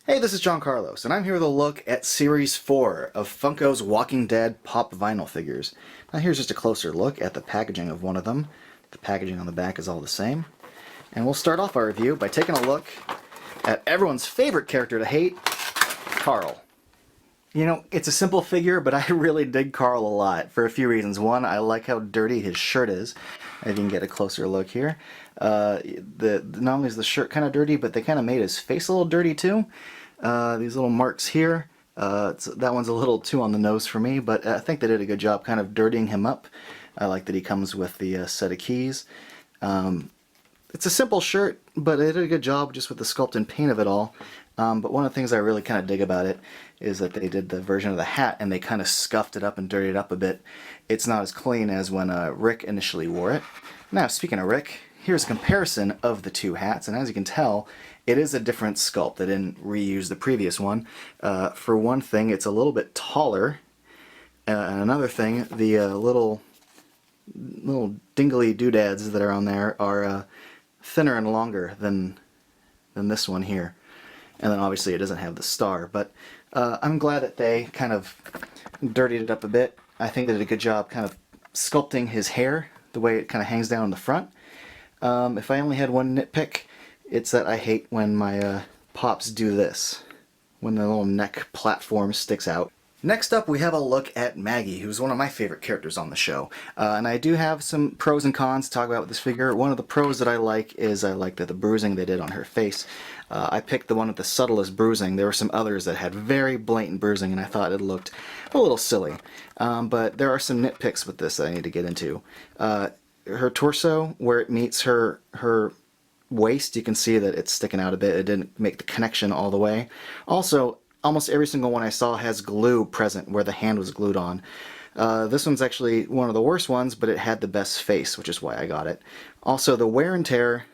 Hey, this is John Carlos, and I'm here with a look at Series 4 of Funko's Walking Dead Pop vinyl figures. Now here's just a closer look at the packaging of one of them. The packaging on the back is all the same. And we'll start off our review by taking a look at everyone's favorite character to hate, Carl. You know, it's a simple figure, but I really dig Carl a lot for a few reasons. One, I like how dirty his shirt is. If you can get a closer look here. Not only is the shirt kind of dirty, but they kind of made his face a little dirty too. These little marks here, that one's a little too on the nose for me, but I think they did a good job kind of dirtying him up. I like that he comes with the set of keys. It's a simple shirt, but they did a good job just with the sculpt and paint of it all. But one of the things I really kind of dig about it is that they did the version of the hat and they kind of scuffed it up and dirtied it up a bit. It's not as clean as when Rick initially wore it. Now, speaking of Rick, here's a comparison of the two hats, and as you can tell, it is a different sculpt. They didn't reuse the previous one. For one thing, it's a little bit taller. And another thing, the little dingly doodads that are on there are thinner and longer than this one here. And then obviously it doesn't have the star, but I'm glad that they kind of dirtied it up a bit. I think they did a good job kind of sculpting his hair, the way it kind of hangs down in the front. If I only had one nitpick, it's that I hate when my pops do this, when the little neck platform sticks out. Next up, we have a look at Maggie, who's one of my favorite characters on the show. And I do have some pros and cons to talk about with this figure. One of the pros that I like is I like the bruising they did on her face. I picked the one with the subtlest bruising. There were some others that had very blatant bruising, and I thought it looked a little silly. But there are some nitpicks with this that I need to get into. Her torso, where it meets her waist, you can see that it's sticking out a bit. It didn't make the connection all the way. Also, almost every single one I saw has glue present where the hand was glued on. This one's actually one of the worst ones, but it had the best face, which is why I got it. Also, the wear and tear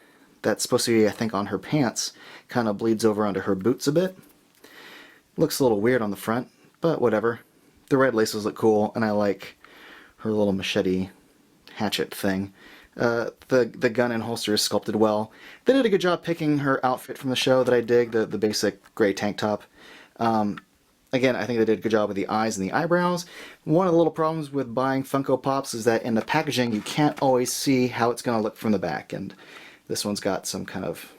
that's supposed to be, I think, on her pants kind of bleeds over onto her boots a bit. Looks a little weird on the front, but whatever. The red laces look cool, and I like her little machete hatchet thing. The gun and holster is sculpted well. They did a good job picking her outfit from the show that I dig, the basic gray tank top. Again, I think they did a good job with the eyes and the eyebrows. One of the little problems with buying Funko Pops is that in the packaging you can't always see how it's going to look from the back, and this one's got some kind of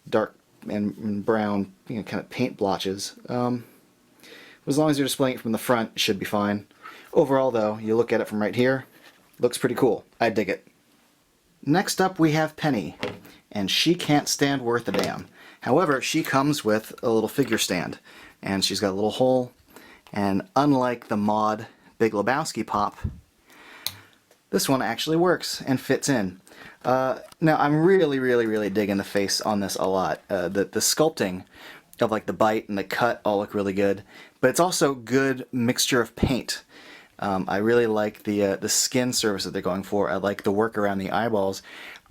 dark and brown, kind of paint blotches. As long as you're displaying it from the front, it should be fine. Overall, though, you look at it from right here, looks pretty cool. I dig it. Next up, we have Penny, and she can't stand worth a damn. However, she comes with a little figure stand, and she's got a little hole, and unlike the mod Big Lebowski Pop, this one actually works and fits in. Now, I'm really digging the face on this a lot. The sculpting of like the bite and the cut all look really good, but it's also good mixture of paint. I really like the skin surface that they're going for. I like the work around the eyeballs.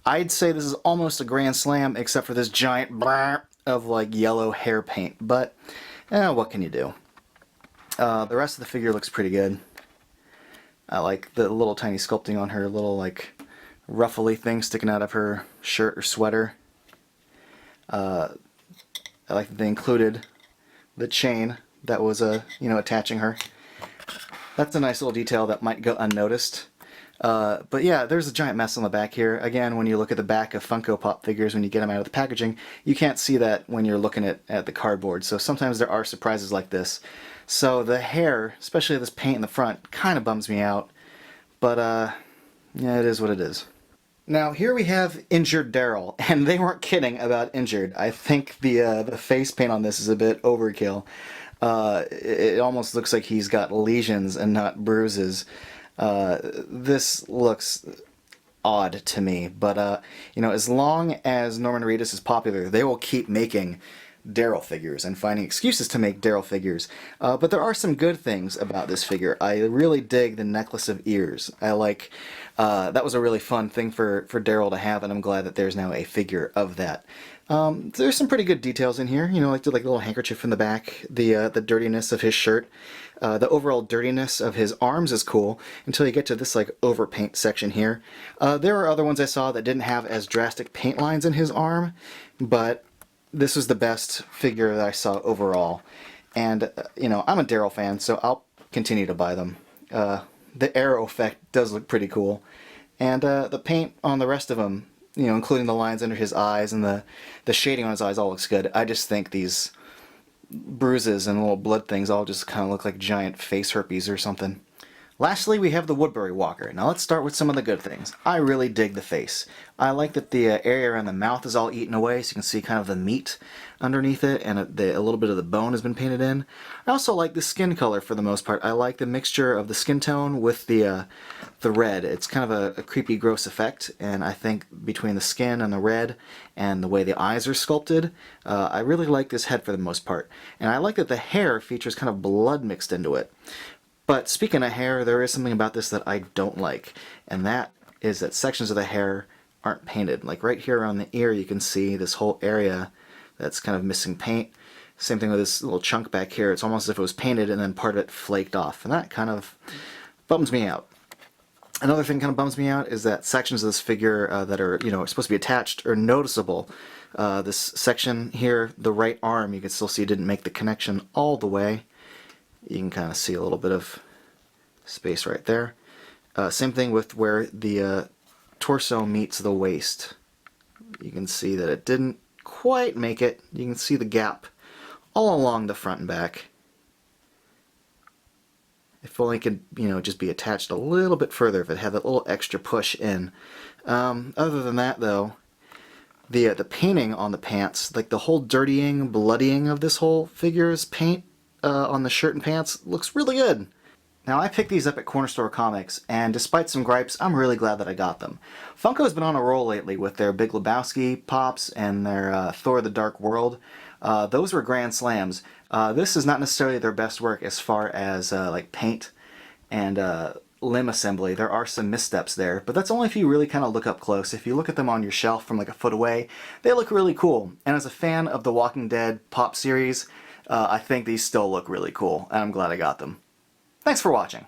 I'd say this is almost a grand slam, except for this giant blur of like yellow hair paint. But what can you do? The rest of the figure looks pretty good. I like the little tiny sculpting on her little like ruffly thing sticking out of her shirt or sweater. I like that they included the chain that was attaching her. That's a nice little detail that might go unnoticed. But yeah, there's a giant mess on the back here. Again, when you look at the back of Funko Pop figures, when you get them out of the packaging, you can't see that when you're looking at the cardboard. So sometimes there are surprises like this. So the hair, especially this paint in the front, kind of bums me out. But yeah, it is what it is. Now here we have injured Daryl, and they weren't kidding about injured. I think the face paint on this is a bit overkill. It almost looks like he's got lesions and not bruises. This looks odd to me, but as long as Norman Reedus is popular, they will keep making Daryl figures and finding excuses to make Daryl figures. But there are some good things about this figure. I really dig the necklace of ears. I like that was a really fun thing for Daryl to have, and I'm glad that there's now a figure of that. There's some pretty good details in here, like the little handkerchief in the back, the dirtiness of his shirt, the overall dirtiness of his arms is cool until you get to this like overpaint section here. There are other ones I saw that didn't have as drastic paint lines in his arm, but this was the best figure that I saw overall. And, you know, I'm a Daryl fan, so I'll continue to buy them. The arrow effect does look pretty cool. And the paint on the rest of him, you know, including the lines under his eyes and the shading on his eyes all looks good. I just think these bruises and little blood things all just kind of look like giant face herpes or something. Lastly, we have the Woodbury Walker. Now let's start with some of the good things. I really dig the face. I like that the area around the mouth is all eaten away, so you can see kind of the meat underneath it, and a little bit of the bone has been painted in. I also like the skin color for the most part. I like the mixture of the skin tone with the red. It's kind of a creepy, gross effect, and I think between the skin and the red and the way the eyes are sculpted, I really like this head for the most part. And I like that the hair features kind of blood mixed into it. But speaking of hair, there is something about this that I don't like, and that is that sections of the hair aren't painted. Like right here on the ear, you can see this whole area that's kind of missing paint. Same thing with this little chunk back here. It's almost as if it was painted and then part of it flaked off, and that kind of bums me out. Another thing kind of bums me out is that sections of this figure that are, you know, supposed to be attached are noticeable. This section here, the right arm, you can still see didn't make the connection all the way. You can kind of see a little bit of space right there. Same thing with where the torso meets the waist. You can see that it didn't quite make it. You can see the gap all along the front and back. If only it could, you know, just be attached a little bit further, if it had that little extra push in. Other than that, though, the painting on the pants, like the whole dirtying, bloodying of this whole figure's paint on the shirt and pants looks really good. Now, I picked these up at Corner Store Comics, and despite some gripes, I'm really glad that I got them. Funko's been on a roll lately with their Big Lebowski pops and their Thor the Dark World. Those were grand slams. This is not necessarily their best work as far as like paint and limb assembly. There are some missteps there, but that's only if you really kind of look up close. If you look at them on your shelf from like a foot away, they look really cool. And as a fan of the Walking Dead Pop series, I think these still look really cool, and I'm glad I got them. Thanks for watching.